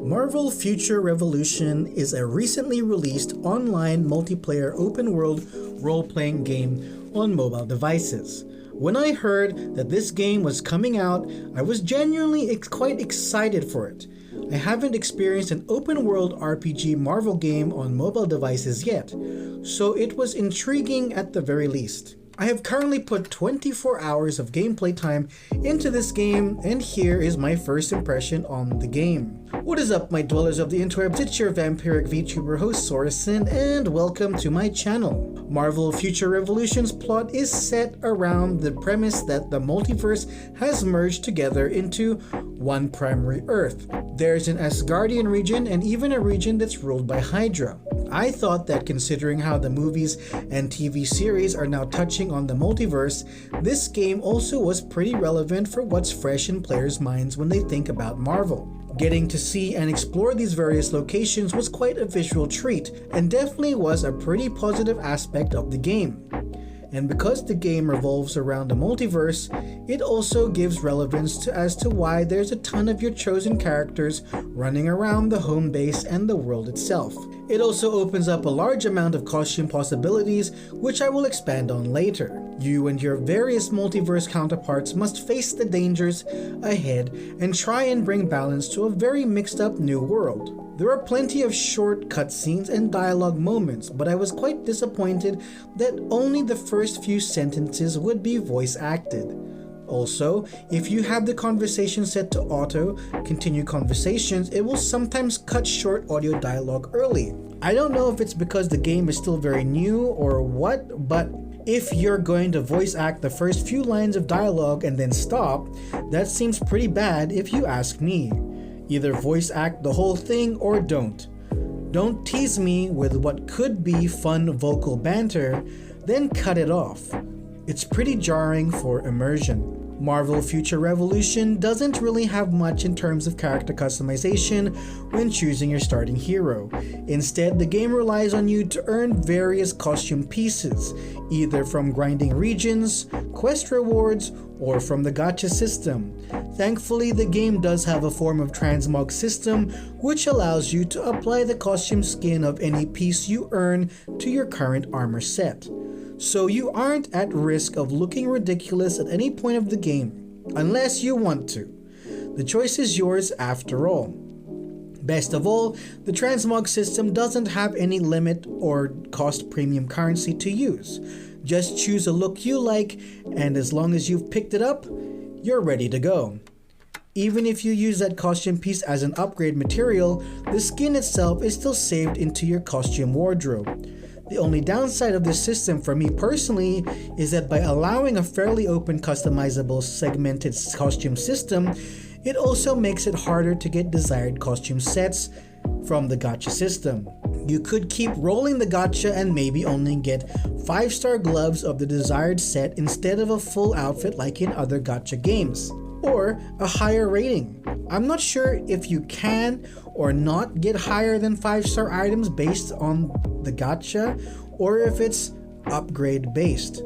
Marvel Future Revolution is a recently released online multiplayer open-world role-playing game on mobile devices. When I heard that this game was coming out, I was genuinely quite excited for it. I haven't experienced an open-world RPG Marvel game on mobile devices yet, so it was intriguing at the very least. I have currently put 24 hours of gameplay time into this game, and here is my first impression on the game. What is up, my dwellers of the interwebs? It's your vampiric VTuber host Sorasyn, and welcome to my channel. Marvel Future Revolution's plot is set around the premise that the multiverse has merged together into one primary Earth. There's an Asgardian region and even a region that's ruled by Hydra. I thought that considering how the movies and TV series are now touching on the multiverse, this game also was pretty relevant for what's fresh in players' minds when they think about Marvel. Getting to see and explore these various locations was quite a visual treat, and definitely was a pretty positive aspect of the game. And because the game revolves around the multiverse, it also gives relevance as to why there's a ton of your chosen characters running around the home base and the world itself. It also opens up a large amount of costume possibilities, which I will expand on later. You and your various multiverse counterparts must face the dangers ahead and try and bring balance to a very mixed up new world. There are plenty of short cutscenes and dialogue moments, but I was quite disappointed that only the first few sentences would be voice acted. Also, if you have the conversation set to auto, continue conversations, it will sometimes cut short audio dialogue early. I don't know if it's because the game is still very new or what, but if you're going to voice act the first few lines of dialogue and then stop, that seems pretty bad if you ask me. Either voice act the whole thing or don't. Don't tease me with what could be fun vocal banter, then cut it off. It's pretty jarring for immersion. Marvel Future Revolution doesn't really have much in terms of character customization when choosing your starting hero. Instead, the game relies on you to earn various costume pieces, either from grinding regions, quest rewards, or from the gacha system. Thankfully, the game does have a form of transmog system, which allows you to apply the costume skin of any piece you earn to your current armor set. So you aren't at risk of looking ridiculous at any point of the game, unless you want to. The choice is yours after all. Best of all, the transmog system doesn't have any limit or cost premium currency to use. Just choose a look you like, and as long as you've picked it up, you're ready to go. Even if you use that costume piece as an upgrade material, the skin itself is still saved into your costume wardrobe. The only downside of this system for me personally is that by allowing a fairly open customizable segmented costume system, it also makes it harder to get desired costume sets from the gacha system. You could keep rolling the gacha and maybe only get 5-star gloves of the desired set instead of a full outfit like in other gacha games, or a higher rating. I'm not sure if you can or not get higher than 5-star items based on the gacha, or if it's upgrade based.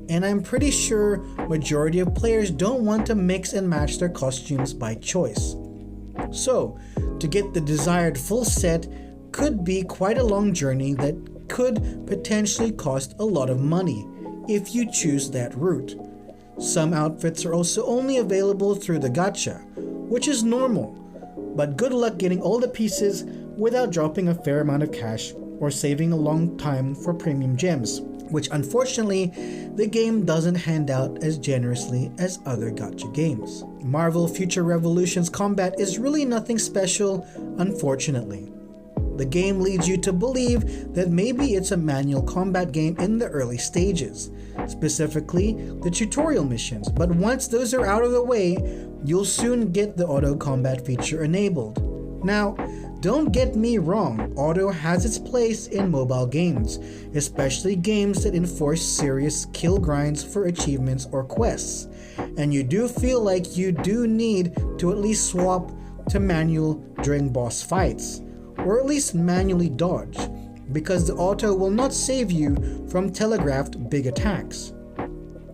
And I'm pretty sure majority of players don't want to mix and match their costumes by choice. So, to get the desired full set could be quite a long journey that could potentially cost a lot of money if you choose that route. Some outfits are also only available through the gacha, which is normal, but good luck getting all the pieces without dropping a fair amount of cash or saving a long time for premium gems, which unfortunately the game doesn't hand out as generously as other gacha games. Marvel Future Revolution's combat is really nothing special, unfortunately. The game leads you to believe that maybe it's a manual combat game in the early stages, specifically the tutorial missions, but once those are out of the way, you'll soon get the auto combat feature enabled. Now, don't get me wrong, auto has its place in mobile games, especially games that enforce serious kill grinds for achievements or quests, and you do feel like you do need to at least swap to manual during boss fights, or at least manually dodge, because the auto will not save you from telegraphed big attacks.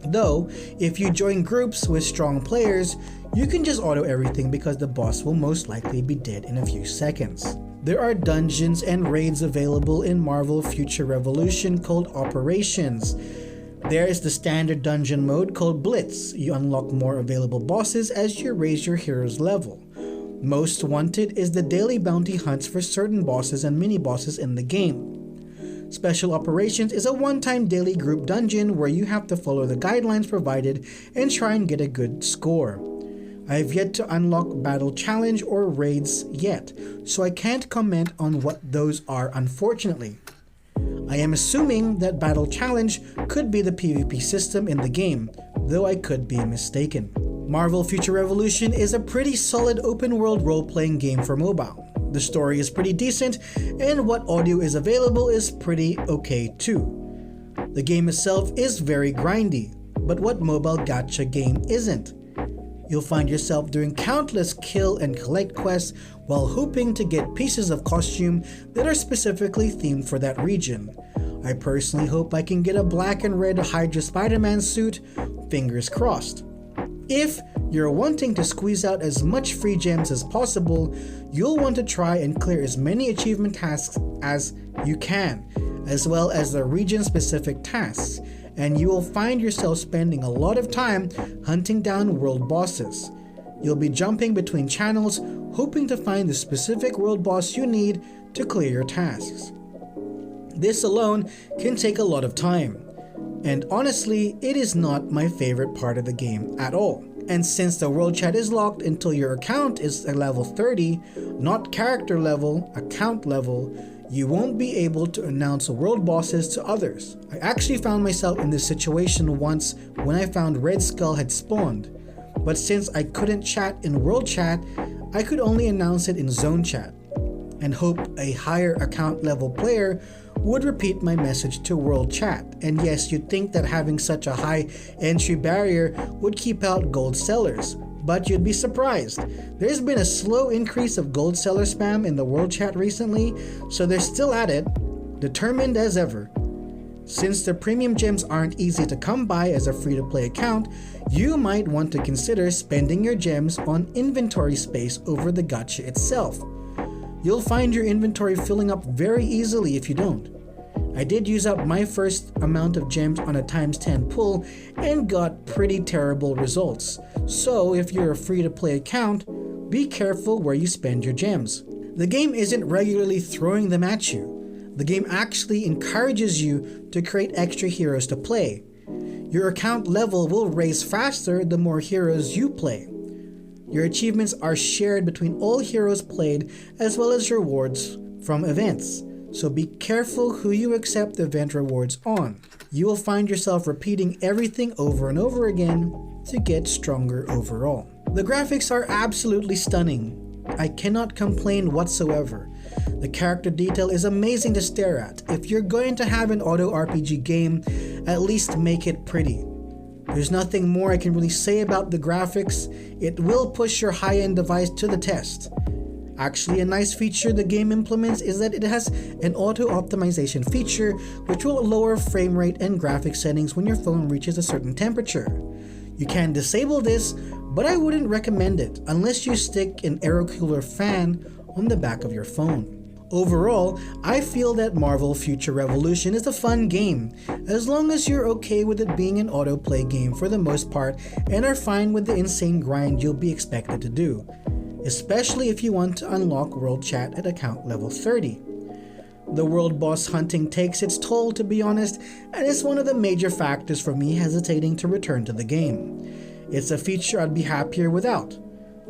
Though, if you join groups with strong players, you can just auto everything because the boss will most likely be dead in a few seconds. There are dungeons and raids available in Marvel Future Revolution called Operations. There is the standard dungeon mode called Blitz. You unlock more available bosses as you raise your hero's level. Most Wanted is the daily bounty hunts for certain bosses and mini-bosses in the game. Special Operations is a one-time daily group dungeon where you have to follow the guidelines provided and try and get a good score. I have yet to unlock Battle Challenge or raids yet, so I can't comment on what those are unfortunately. I am assuming that Battle Challenge could be the PvP system in the game, though I could be mistaken. Marvel Future Revolution is a pretty solid open world role-playing game for mobile. The story is pretty decent, and what audio is available is pretty okay too. The game itself is very grindy, but what mobile gacha game isn't? You'll find yourself doing countless kill and collect quests while hoping to get pieces of costume that are specifically themed for that region. I personally hope I can get a black and red Hydra Spider-Man suit, fingers crossed. If you're wanting to squeeze out as much free gems as possible, you'll want to try and clear as many achievement tasks as you can, as well as the region-specific tasks, and you will find yourself spending a lot of time hunting down world bosses. You'll be jumping between channels, hoping to find the specific world boss you need to clear your tasks. This alone can take a lot of time, and honestly, it is not my favorite part of the game at all. And since the world chat is locked until your account is a level 30, not character level, account level, you won't be able to announce world bosses to others. I actually found myself in this situation once when I found Red Skull had spawned, but since I couldn't chat in world chat, I could only announce it in zone chat, and hope a higher account level player would repeat my message to world chat. And yes, you'd think that having such a high entry barrier would keep out gold sellers, but you'd be surprised. There's been a slow increase of gold seller spam in the world chat recently, so they're still at it, determined as ever. Since the premium gems aren't easy to come by as a free-to-play account, you might want to consider spending your gems on inventory space over the gacha itself. You'll find your inventory filling up very easily if you don't. I did use up my first amount of gems on a ×10 pull and got pretty terrible results. So if you're a free-to-play account, be careful where you spend your gems. The game isn't regularly throwing them at you. The game actually encourages you to create extra heroes to play. Your account level will raise faster the more heroes you play. Your achievements are shared between all heroes played as well as rewards from events. So be careful who you accept event rewards on. You will find yourself repeating everything over and over again to get stronger overall. The graphics are absolutely stunning. I cannot complain whatsoever. The character detail is amazing to stare at. If you're going to have an auto RPG game, at least make it pretty. There's nothing more I can really say about the graphics. It will push your high-end device to the test. Actually, a nice feature the game implements is that it has an auto optimization feature which will lower frame rate and graphic settings when your phone reaches a certain temperature. You can disable this, but I wouldn't recommend it unless you stick an air cooler fan on the back of your phone. Overall, I feel that Marvel Future Revolution is a fun game, as long as you're okay with it being an autoplay game for the most part and are fine with the insane grind you'll be expected to do, especially if you want to unlock world chat at account level 30. The world boss hunting takes its toll, to be honest, and is one of the major factors for me hesitating to return to the game. It's a feature I'd be happier without.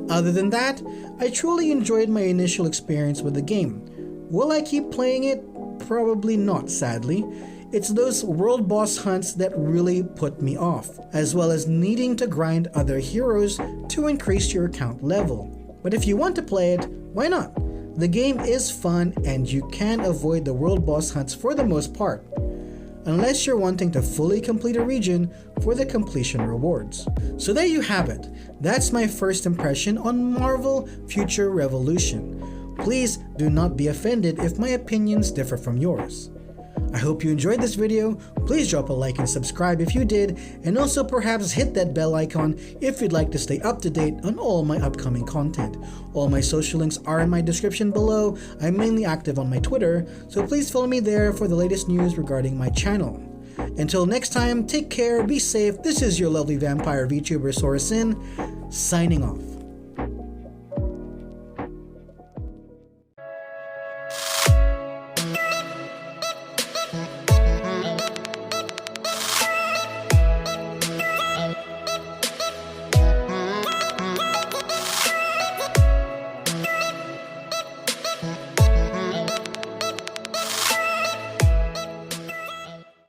Other than that, I truly enjoyed my initial experience with the game. Will I keep playing it? Probably not, sadly. It's those world boss hunts that really put me off, as well as needing to grind other heroes to increase your account level. But if you want to play it, why not? The game is fun and you can avoid the world boss hunts for the most part, unless you're wanting to fully complete a region for the completion rewards. So there you have it. That's my first impression on Marvel Future Revolution. Please do not be offended if my opinions differ from yours. I hope you enjoyed this video. Please drop a like and subscribe if you did, and also perhaps hit that bell icon if you'd like to stay up to date on all my upcoming content. All my social links are in my description below. I'm mainly active on my Twitter, so please follow me there for the latest news regarding my channel. Until next time, take care, be safe. This is your lovely vampire VTuber Sorasyn, signing off.